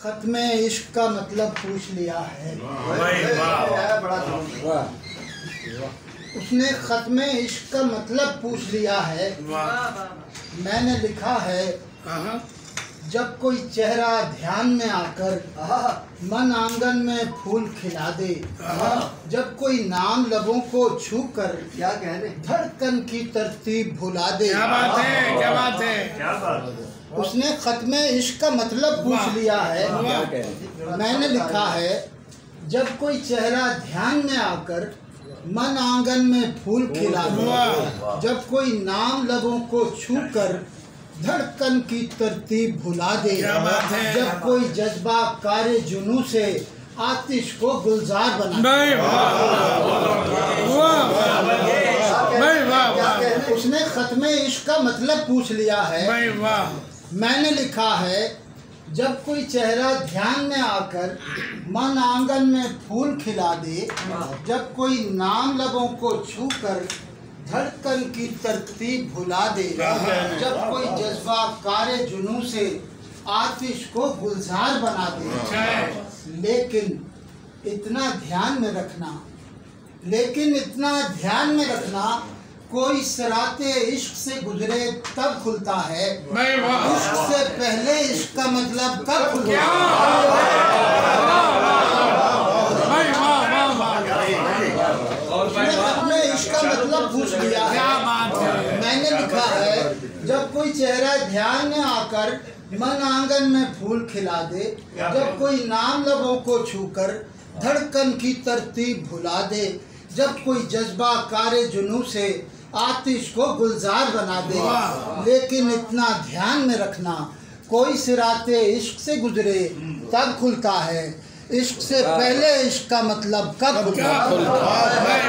खत्म इश्क का मतलब पूछ लिया है। उसने खत्म इश्क का मतलब पूछ लिया है। मैंने लिखा है, जब कोई चेहरा ध्यान में आकर मन आंगन में फूल खिला दे, जब कोई नाम लबों को छू कर क्या कहने धड़कन की तरतीब भुला दे। क्या बात है, क्या बात है, क्या बात है। उसने खत्म इश्क का मतलब पूछ लिया है। मैंने लिखा है, जब कोई चेहरा ध्यान में आकर मन आंगन में फूल खिला दे, जब कोई नाम लबों को छू कर धड़कन की तरतीब भुला दे, जब कोई जज्बा कारे जुनू से आतिश को गुलजार बना दे। उसने खत्म इश्क का मतलब पूछ लिया है। मैंने लिखा है, जब कोई चेहरा ध्यान में आकर मन आंगन में फूल खिला दे, जब कोई नाम लबों को छू कर धड़कन की तरतीब भुला दे, जब कोई जज्बा कारे जुनू से आतिश को गुलजार बना दे। लेकिन इतना ध्यान में रखना, कोई सराते इश्क से गुजरे तब खुलता है, इश्क से पहले इश्क का मतलब कब खुलता है। अपने इश्क का मतलब पूछ लिया है। मैंने लिखा है, जब कोई चेहरा ध्यान में आकर मन आंगन में फूल खिला दे, जब कोई नाम लबों को छूकर धड़कन की तरतीब भुला दे, जब कोई जज्बा कारे जुनू से आतिश को गुलजार बना दे। लेकिन इतना ध्यान में रखना, कोई सिराते इश्क से गुजरे तब खुलता है, इश्क से पहले इश्क का मतलब कब खुलता है।